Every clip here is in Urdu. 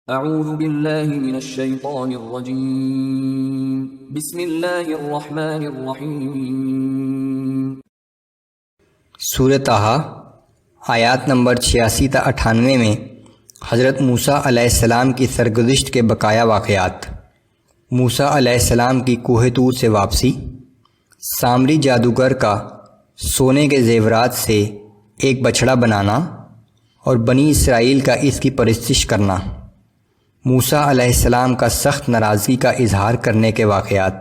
اعوذ باللہ من الشیطان الرجیم بسم اللہ الرحمن الرحیم۔ سورۃ طٰہٰ آیات نمبر 86 تا 98 میں حضرت موسیٰ علیہ السلام کی سرگزشت کے بقایا واقعات، موسیٰ علیہ السلام کی کوہ طور سے واپسی، سامری جادوگر کا سونے کے زیورات سے ایک بچھڑا بنانا اور بنی اسرائیل کا اس کی پرستش کرنا، موسیٰ علیہ السلام کا سخت ناراضگی کا اظہار کرنے کے واقعات۔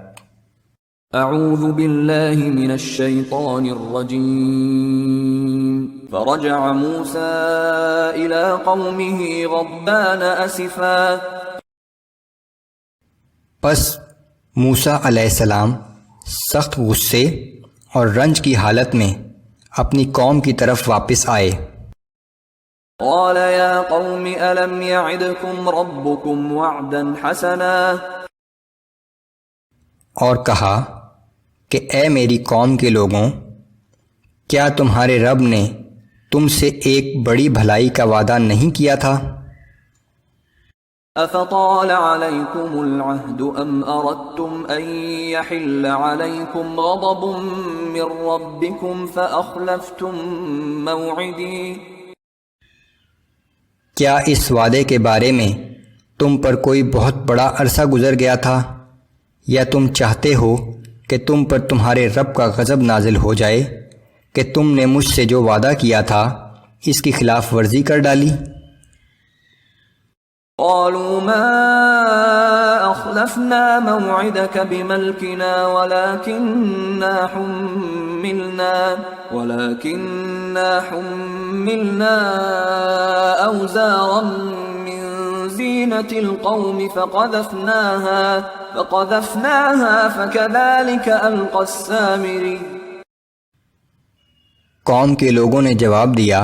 اعوذ باللہ من الشیطان الرجیم۔ فرجع موسیٰ الى قومه غضبان اسفا۔ پس موسیٰ علیہ السلام سخت غصے اور رنج کی حالت میں اپنی قوم کی طرف واپس آئے۔ قال یا قوم الم یعدکم ربکم وعدا حسنا۔ اور کہا کہ اے میری قوم کے لوگوں، کیا تمہارے رب نے تم سے ایک بڑی بھلائی کا وعدہ نہیں کیا تھا؟ افطال علیکم العہد ام اردتم ان یحل علیکم غضب من ربکم فاخلفتم موعدی۔ کیا اس وعدے کے بارے میں تم پر کوئی بہت بڑا عرصہ گزر گیا تھا، یا تم چاہتے ہو کہ تم پر تمہارے رب کا غضب نازل ہو جائے کہ تم نے مجھ سے جو وعدہ کیا تھا اس کی خلاف ورزی کر ڈالی؟ قالوا ما اخلفنا موعدك بملكنا ولكننا حملنا اوزارا من زینة القوم فقذفناها فكذلك القى السامري۔ قوم کے لوگوں نے جواب دیا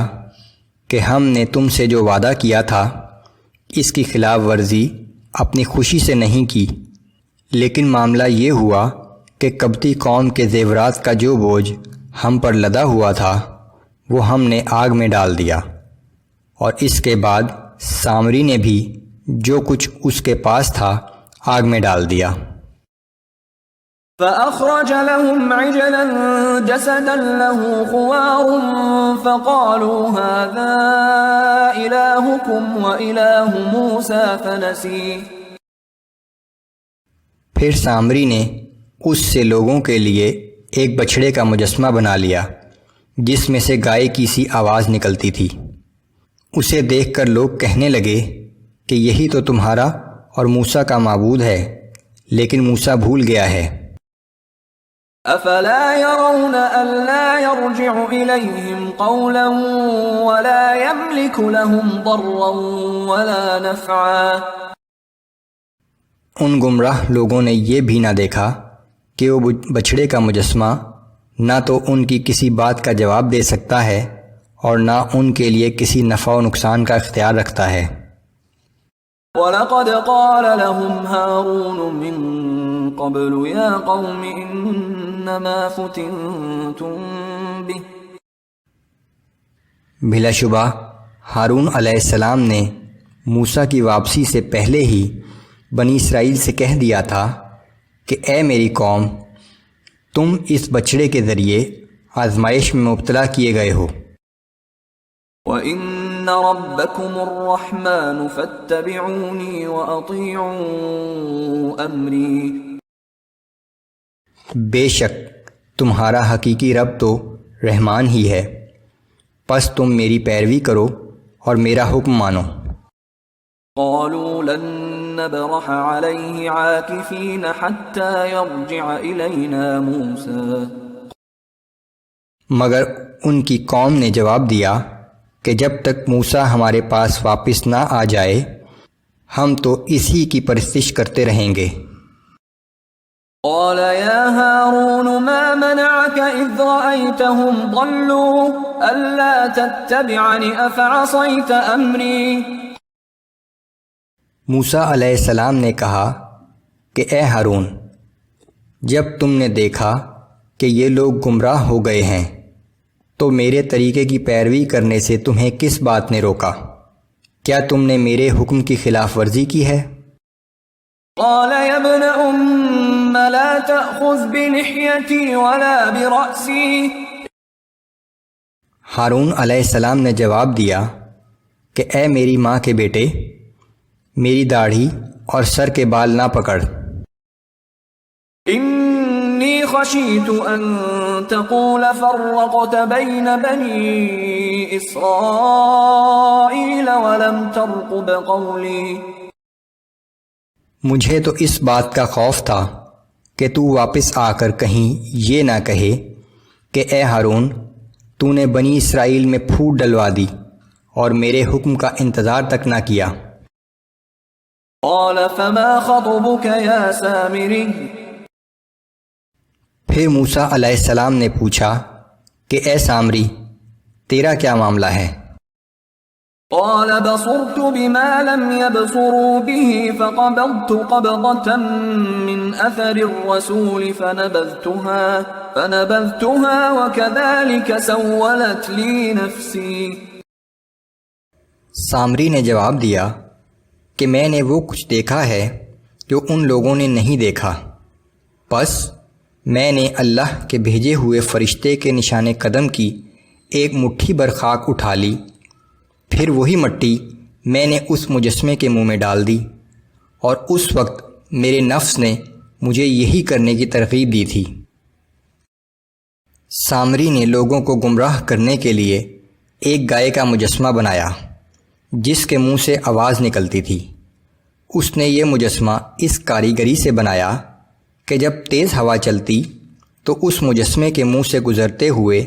کہ ہم نے تم سے جو وعدہ کیا تھا اس کی خلاف ورزی اپنی خوشی سے نہیں کی، لیکن معاملہ یہ ہوا کہ کبتی قوم کے زیورات کا جو بوجھ ہم پر لدا ہوا تھا وہ ہم نے آگ میں ڈال دیا، اور اس کے بعد سامری نے بھی جو کچھ اس کے پاس تھا آگ میں ڈال دیا۔ فأخرج لهم عجلا جسدا له خوار فقالوا هذا إلهكم وإله موسى فنسي۔ پھر سامری نے اس سے لوگوں کے لیے ایک بچھڑے کا مجسمہ بنا لیا جس میں سے گائے کی سی آواز نکلتی تھی۔ اسے دیکھ کر لوگ کہنے لگے کہ یہی تو تمہارا اور موسیٰ کا معبود ہے، لیکن موسیٰ بھول گیا ہے۔ افلا يرون الا يرجع اليهم قولا ولا يملك لهم ضرا ولا نفعا۔ ان گمراہ لوگوں نے یہ بھی نہ دیکھا کہ وہ بچھڑے کا مجسمہ نہ تو ان کی کسی بات کا جواب دے سکتا ہے اور نہ ان کے لیے کسی نفع و نقصان کا اختیار رکھتا ہے۔ وَلَقَدْ قَالَ لَهُمْ هَارُونُ مِن قَبْلُ يَا قَوْمِ إِنَّمَا فُتِنْتُمْ بِهِ۔ بلا شبہ ہارون علیہ السلام نے موسیٰ کی واپسی سے پہلے ہی بنی اسرائیل سے کہہ دیا تھا کہ اے میری قوم، تم اس بچڑے کے ذریعے آزمائش میں مبتلا کیے گئے ہو۔ وَإِنَّ رَبَّكُمُ الرَّحْمَنُ فَاتَّبِعُونِي وَأَطِيعُوا أَمْرِي۔ بے شک تمہارا حقیقی رب تو رحمان ہی ہے، پس تم میری پیروی کرو اور میرا حکم مانو۔ قالوا لن نبرح عليه عاكفين حتى يرجع إلينا موسى۔ مگر ان کی قوم نے جواب دیا کہ جب تک موسیٰ ہمارے پاس واپس نہ آ جائے ہم تو اسی کی پرستش کرتے رہیں گے۔ قال يا هارون ما منعك إذ رأيتهم ضلوا ألا تتبعني أفعصيت أمري۔ موسیٰ علیہ السلام نے کہا کہ اے ہارون، جب تم نے دیکھا کہ یہ لوگ گمراہ ہو گئے ہیں تو میرے طریقے کی پیروی کرنے سے تمہیں کس بات نے روکا؟ کیا تم نے میرے حکم کی خلاف ورزی کی ہے؟ قال يا ابن أم لا تأخذ بلحيتي ولا برأسي. ہارون علیہ السلام نے جواب دیا کہ اے میری ماں کے بیٹے، میری داڑھی اور سر کے بال نہ پکڑ، إني خشيت أن تقول فرقت بين بني إسرائيل ولم ترقب قولي. مجھے تو اس بات کا خوف تھا کہ تو واپس آ کر کہیں یہ نہ کہے کہ اے ہارون، تو نے بنی اسرائیل میں پھوٹ ڈلوا دی اور میرے حکم کا انتظار تک نہ کیا۔ قال فما خطبك يا سامري؟ پھر موسیٰ علیہ السلام نے پوچھا کہ اے سامری، تیرا کیا معاملہ ہے؟ قال بصرت بما لم يبصروا به فقبضت قبضة من أثر الرسول فنبذتها وكذلك سولت لي نفسي. سامری نے جواب دیا کہ میں نے وہ کچھ دیکھا ہے جو ان لوگوں نے نہیں دیکھا، پس میں نے اللہ کے بھیجے ہوئے فرشتے کے نشان قدم کی ایک مٹھی بھر خاک اٹھا لی، پھر وہی مٹی میں نے اس مجسمے کے منہ میں ڈال دی، اور اس وقت میرے نفس نے مجھے یہی کرنے کی ترغیب دی تھی۔ سامری نے لوگوں کو گمراہ کرنے کے لیے ایک گائے کا مجسمہ بنایا جس کے منہ سے آواز نکلتی تھی۔ اس نے یہ مجسمہ اس کاریگری سے بنایا کہ جب تیز ہوا چلتی تو اس مجسمے کے منہ سے گزرتے ہوئے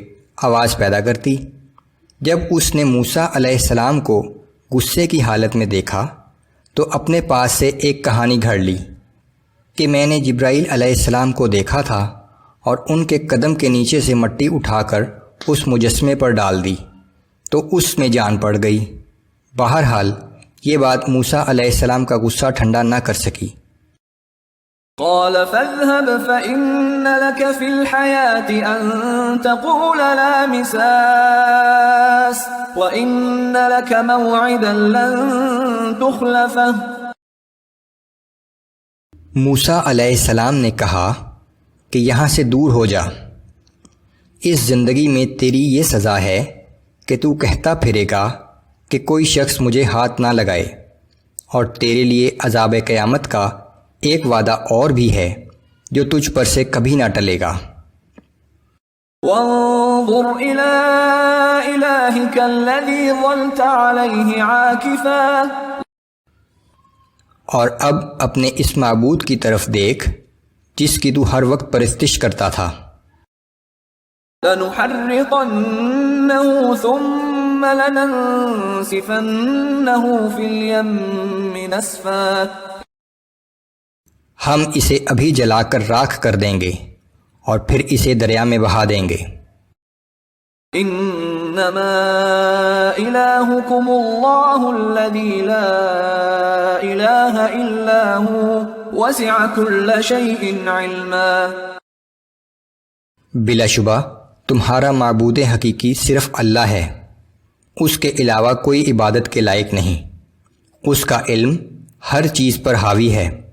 آواز پیدا کرتی۔ جب اس نے موسیٰ علیہ السلام کو غصے کی حالت میں دیکھا تو اپنے پاس سے ایک کہانی گھڑ لی کہ میں نے جبرائیل علیہ السلام کو دیکھا تھا اور ان کے قدم کے نیچے سے مٹی اٹھا کر اس مجسمے پر ڈال دی تو اس میں جان پڑ گئی۔ بہرحال یہ بات موسیٰ علیہ السلام کا غصہ ٹھنڈا نہ کر سکی۔ قال فاذهب فإن لك في الحياة أن تقول لا مساس وإن لك موعدا لن تخلفه. موسیٰ علیہ السلام نے کہا کہ یہاں سے دور ہو جا، اس زندگی میں تیری یہ سزا ہے کہ تو کہتا پھرے گا کہ کوئی شخص مجھے ہاتھ نہ لگائے، اور تیرے لیے عذاب قیامت کا ایک وعدہ اور بھی ہے جو تجھ پر سے کبھی نہ ٹلے گا۔ وانظر إلى إلهك الذي ظلت عليه عاكفا. اور اب اپنے اس معبود کی طرف دیکھ جس کی تو ہر وقت پرستش کرتا تھا۔ لنحرقنه ثم لننسفنه في اليم نسفا. ہم اسے ابھی جلا کر راکھ کر دیں گے اور پھر اسے دریا میں بہا دیں گے۔ انما الہکم اللہ الذی لا الہ الا هو وسع کل شیء علما. بلا شبہ تمہارا معبود حقیقی صرف اللہ ہے، اس کے علاوہ کوئی عبادت کے لائق نہیں، اس کا علم ہر چیز پر حاوی ہے۔